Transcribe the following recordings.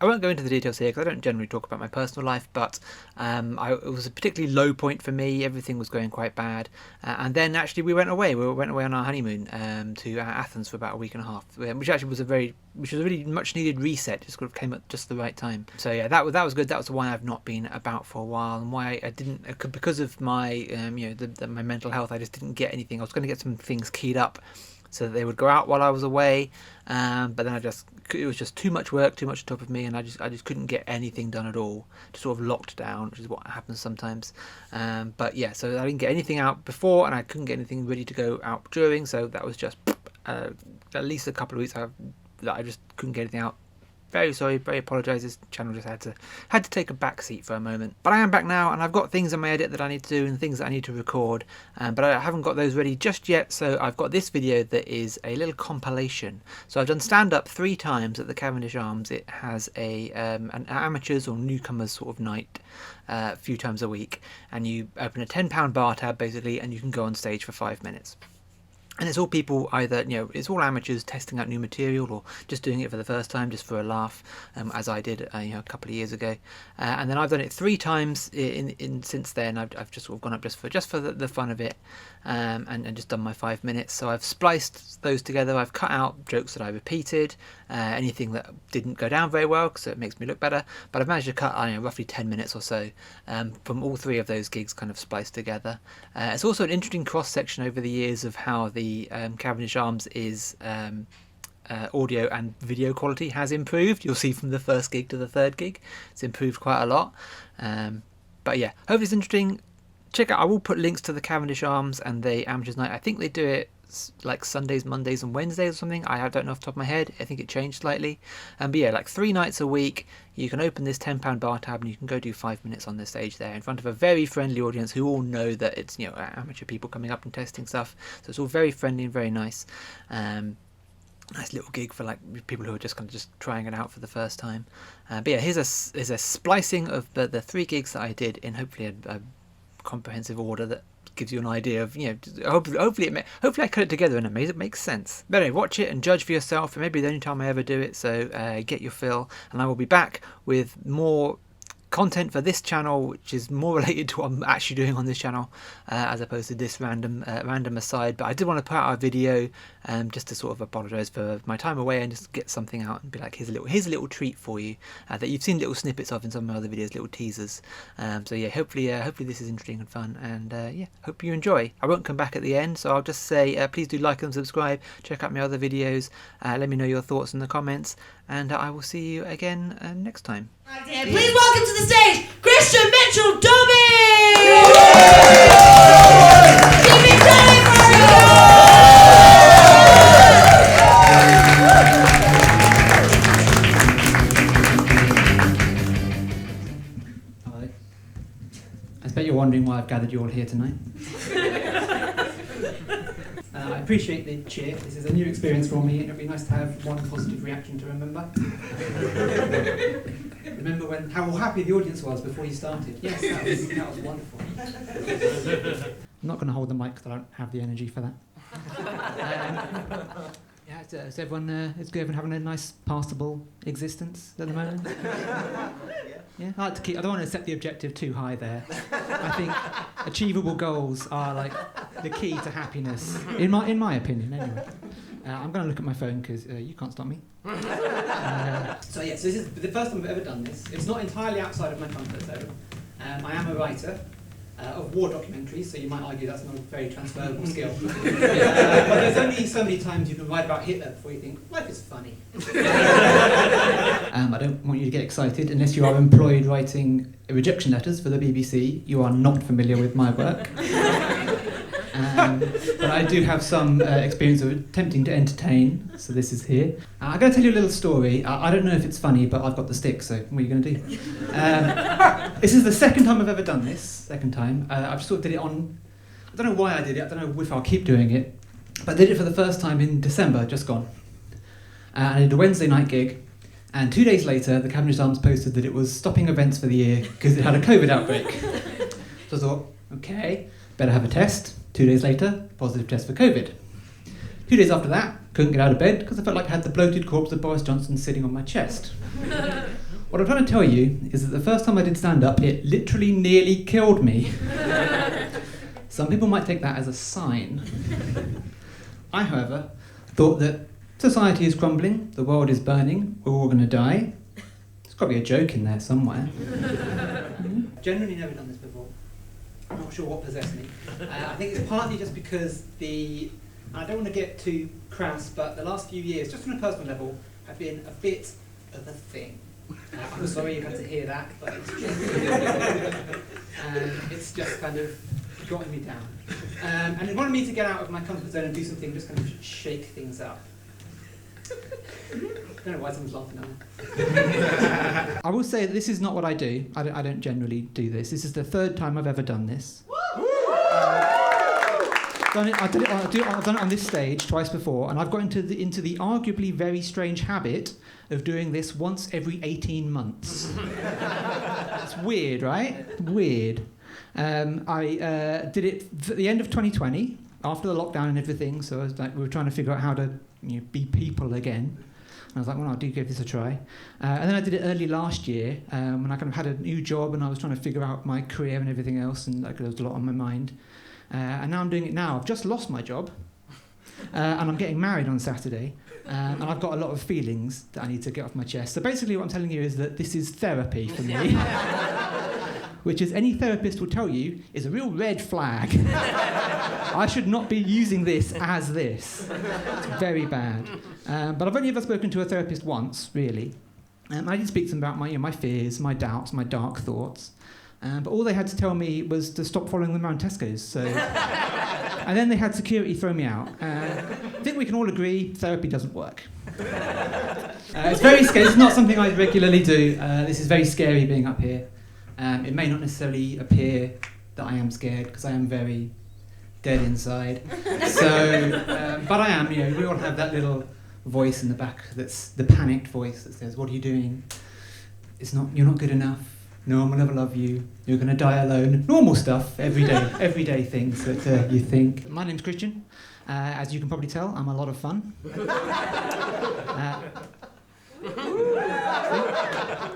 I won't go into the details here because I don't generally talk about my personal life, but it was a particularly low point for me. Everything was going quite bad, and then actually we went away on our honeymoon to Athens for about a week and a half, which actually was a really much needed reset. Just sort of came at just the right time. So yeah, that was good. That was why I've not been about for a while, and why I didn't, because of my my mental health. I just didn't get anything. I was going to get some things keyed up so that they would go out while I was away, but then it was just too much work, too much on top of me, and I just couldn't get anything done at all. Just sort of locked down, which is what happens sometimes. But yeah, so I didn't get anything out before, and I couldn't get anything ready to go out during. So that was just at least a couple of weeks that I just couldn't get anything out. Very sorry, very apologise. This channel just had to take a back seat for a moment. But I am back now, and I've got things in my edit that I need to do and things that I need to record, but I haven't got those ready just yet. So I've got this video that is a little compilation. So I've done stand-up 3 times at the Cavendish Arms. It has an amateurs or newcomers sort of night a few times a week, and you open a £10 bar tab basically, and you can go on stage for 5 minutes. And it's all people either, it's all amateurs testing out new material or just doing it for the first time, just for a laugh, as I did a couple of years ago. And then I've done it 3 times in since then. I've just sort of gone up just for the fun of it, and just done my 5 minutes. So I've spliced those together. I've cut out jokes that I repeated, anything that didn't go down very well, so it makes me look better. But I've managed to cut roughly 10 minutes or so from all 3 of those gigs kind of spliced together. It's also an interesting cross section over the years of how the Cavendish Arms is audio and video quality has improved. You'll see from the first gig to the 3rd gig, it's improved quite a lot. But yeah, hopefully it's interesting. Check out, I will put links to the Cavendish Arms and the Amateurs Night. I think they do it like Sundays, Mondays and Wednesdays or something. I don't know off the top of my head. I think it changed slightly. But yeah, like 3 nights a week, you can open this £10 bar tab and you can go do 5 minutes on the stage there in front of a very friendly audience who all know that it's amateur people coming up and testing stuff. So it's all very friendly and very nice. Nice little gig for like people who are just trying it out for the first time. But yeah, here's a splicing of the 3 gigs that I did in hopefully a comprehensive order that gives you an idea of, hopefully I cut it together and it makes sense. But anyway, watch it and judge for yourself. It may be the only time I ever do it, so get your fill, and I will be back with more content for this channel, which is more related to what I'm actually doing on this channel, as opposed to this random aside. But I did want to put out a video just to sort of apologise for my time away and just get something out and be like, here's a little treat for you that you've seen little snippets of in some of my other videos, little teasers. So yeah, hopefully this is interesting and fun, and yeah, hope you enjoy. I won't come back at the end, so I'll just say please do like and subscribe, check out my other videos, let me know your thoughts in the comments, and I will see you again next time. Please welcome to the stage, Christian Mitchell Dobby! Give me time for Hello. I bet you're wondering why I've gathered you all here tonight. I appreciate the cheer. This is a new experience for me, and it'd be nice to have one positive reaction to remember. Remember how happy the audience was before you started? Yes, that was wonderful. I'm not going to hold the mic because I don't have the energy for that. Yeah, is everyone having a nice, passable existence at the moment? Yeah, I like to I don't want to set the objective too high there. I think achievable goals are like the key to happiness, in my opinion, anyway. I'm going to look at my phone because you can't stop me. So this is the first time I've ever done this. It's not entirely outside of my comfort zone. I am a writer of war documentaries, so you might argue that's not a very transferable skill. But there's only so many times you can write about Hitler before you think, life is funny. I don't want you to get excited unless you are employed writing rejection letters for the BBC. You are not familiar with my work. But I do have some experience of attempting to entertain, so this is here. I'm going to tell you a little story. I don't know if it's funny, but I've got the stick, so what are you going to do? This is the 2nd time I've ever done this, I just sort of did it on, I don't know why I did it, I don't know if I'll keep doing it, but I did it for the first time in December, just gone. I did a Wednesday night gig, and 2 days later, the Cavendish Arms posted that it was stopping events for the year because it had a COVID outbreak. So I thought, okay, better have a test. 2 days later, positive test for COVID. 2 days after that, couldn't get out of bed because I felt like I had the bloated corpse of Boris Johnson sitting on my chest. What I'm trying to tell you is that the first time I did stand-up, it literally nearly killed me. Some people might take that as a sign. I, however, thought that society is crumbling, the world is burning, we're all going to die. There's got to be a joke in there somewhere. Generally never done this before. I'm not sure what possessed me. I think it's partly just because I don't want to get too crass, but the last few years, just on a personal level, have been a bit of a thing. I'm sorry you had to hear that, but it's true. And it's just kind of gotten me down. And it wanted me to get out of my comfort zone and do something, just kind of shake things up. I don't know why someone's laughing at me. I will say that this is not what I do. I don't generally do this. This is the third time I've ever done this. I've done it on this stage twice before, and I've got into the arguably very strange habit of doing this once every 18 months. It's weird, right? Weird. I did it at the end of 2020, after the lockdown and everything, so I was like, we were trying to figure out how to be people again. And I was like, well, I'll give this a try. And then I did it early last year, when I kind of had a new job and I was trying to figure out my career and everything else, and there was a lot on my mind. And now I'm doing it now. I've just lost my job, and I'm getting married on Saturday, and I've got a lot of feelings that I need to get off my chest. So basically what I'm telling you is that this is therapy for me, which, as any therapist will tell you, is a real red flag. I should not be using this as this. It's very bad. But I've only ever spoken to a therapist once, really. I did speak to them about my fears, my doubts, my dark thoughts. But all they had to tell me was to stop following them around Tesco's. So, and then they had security throw me out. I think we can all agree therapy doesn't work. It's very scary. It's not something I regularly do. This is very scary being up here. It may not necessarily appear that I am scared, because I am very dead inside. So, but I am. We all have that little voice in the back that's the panicked voice that says, "What are you doing? You're not good enough. No one will ever love you. You're going to die alone." Normal stuff, everyday things that you think. My name's Christian. As you can probably tell, I'm a lot of fun.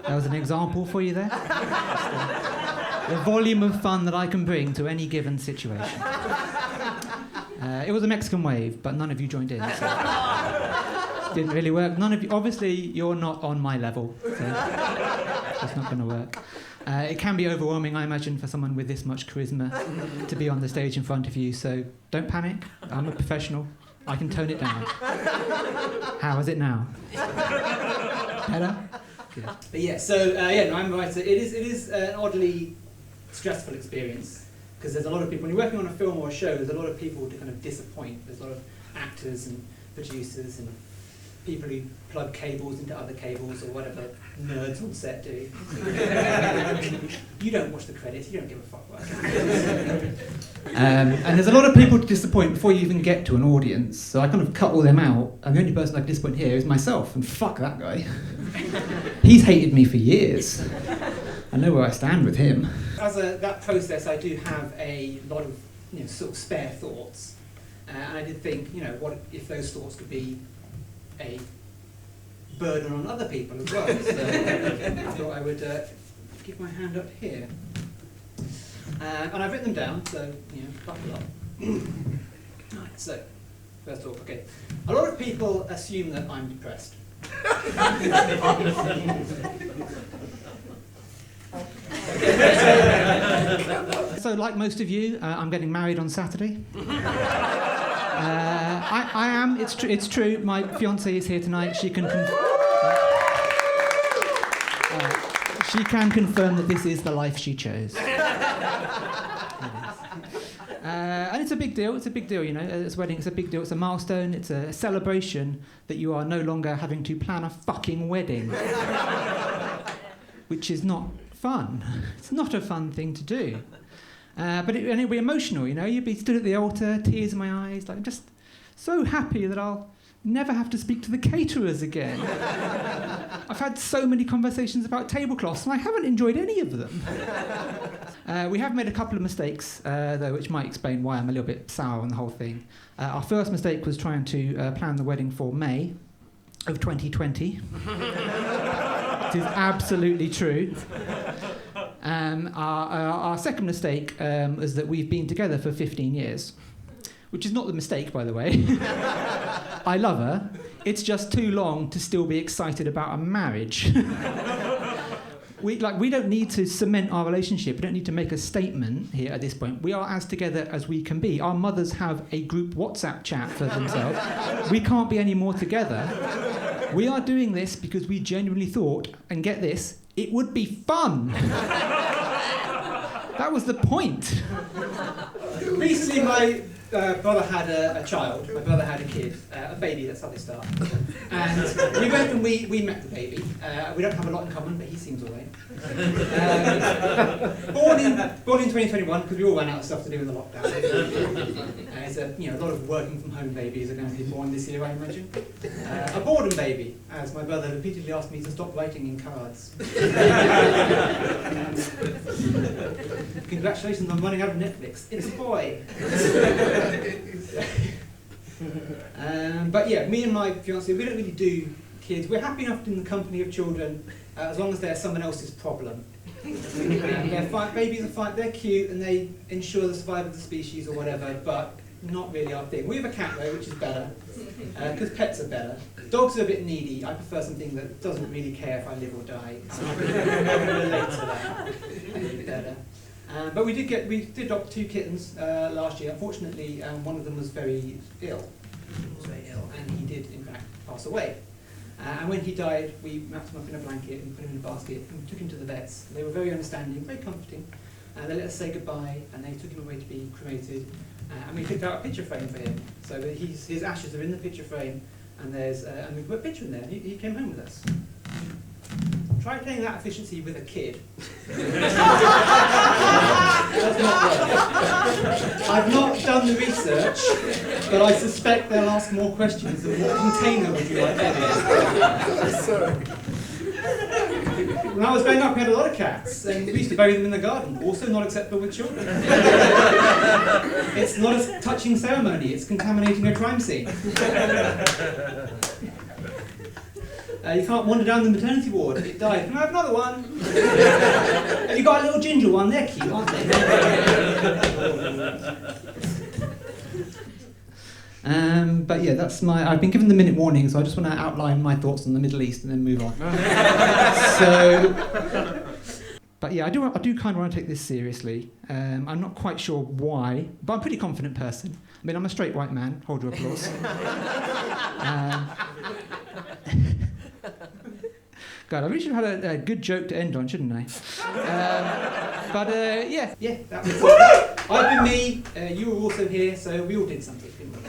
That was an example for you there. The volume of fun that I can bring to any given situation. It was a Mexican wave, but none of you joined in. So didn't really work. None of you. Obviously, you're not on my level. So it's not going to work. It can be overwhelming, I imagine, for someone with this much charisma to be on the stage in front of you. So don't panic. I'm a professional. I can tone it down. How is it now? Better? Good. But yeah, so I'm right. So it is an oddly stressful experience, because there's a lot of people. When you're working on a film or a show, there's a lot of people to kind of disappoint. There's a lot of actors and producers and people who plug cables into other cables, or whatever nerds on set do. You don't watch the credits, you don't give a fuck what happens. And there's a lot of people to disappoint before you even get to an audience, so I kind of cut all them out, and the only person I can disappoint here is myself, and fuck that guy. He's hated me for years. I know where I stand with him. As that process, I do have a lot of sort of spare thoughts, and I did think, what if those thoughts could be a burden on other people as well. So I thought I would give my hand up here. And I've written them down, so buckle up. Right, so first off, okay. A lot of people assume that I'm depressed. So like most of you, I'm getting married on Saturday. I am. It's true. My fiancée is here tonight. She can confirm that this is the life she chose. And it's a big deal. It's a big deal. It's a wedding. It's a big deal. It's a milestone. It's a celebration that you are no longer having to plan a fucking wedding, which is not fun. It's not a fun thing to do. But it'll be emotional, You'd be stood at the altar, tears in my eyes, like I'm just so happy that I'll never have to speak to the caterers again. I've had so many conversations about tablecloths, and I haven't enjoyed any of them. We have made a couple of mistakes, though, which might explain why I'm a little bit sour on the whole thing. Our first mistake was trying to plan the wedding for May of 2020. It is absolutely true. Our second mistake is that we've been together for 15 years, which is not the mistake, by the way. I love her. It's just too long to still be excited about a marriage. We don't need to cement our relationship. We don't need to make a statement here at this point. We are as together as we can be. Our mothers have a group WhatsApp chat for themselves. We can't be any more together. We are doing this because we genuinely thought, and get this, it would be fun. That was the point. Recently, my brother had a child. My brother had a kid, a baby. That's how they start. And we went and we met the baby. We don't have a lot in common, but he seems all right. Born in 2021, because we all ran out of stuff to do in the lockdown. It's a lot of working from home babies are going to be born this year, I imagine. A boredom baby, as my brother repeatedly asked me to stop writing in cards. Congratulations on running out of Netflix. It's a boy. But yeah, me and my fiancée, we don't really do kids. We're happy enough in the company of children as long as they're someone else's problem. They're fine, babies are fine, they're cute and they ensure the survival of the species or whatever, but not really our thing. We have a cat though, which is better, because pets are better. Dogs are a bit needy. I prefer something that doesn't really care if I live or die. So I can relate to that. It's better. But we did adopt 2 kittens last year. Unfortunately, one of them was very ill. And he did, in fact, pass away. And when he died, we wrapped him up in a blanket and put him in a basket and took him to the vets. They were very understanding, very comforting. They let us say goodbye, and they took him away to be cremated. And we picked out a picture frame for him. So his ashes are in the picture frame, and and we put a picture in there. He came home with us. Try playing that efficiency with a kid. Does not work. I've not done the research, but I suspect they'll ask more questions than what container would you like edited. When I was growing up, we had a lot of cats, and we used to bury them in the garden. Also not acceptable with children. It's not a touching ceremony, it's contaminating a crime scene. You can't wander down the maternity ward. It died. Can I have another one? Have you got a little ginger one? They're cute, aren't they? But yeah, I've been given the minute warning, so I just want to outline my thoughts on the Middle East and then move on. But yeah, I do kind of want to take this seriously. I'm not quite sure why, but I'm a pretty confident person. I mean, I'm a straight white man. Hold your applause. God, I really should have had a good joke to end on, shouldn't I? Yeah, that was it. I've been me, you were also here, so we all did something, didn't we?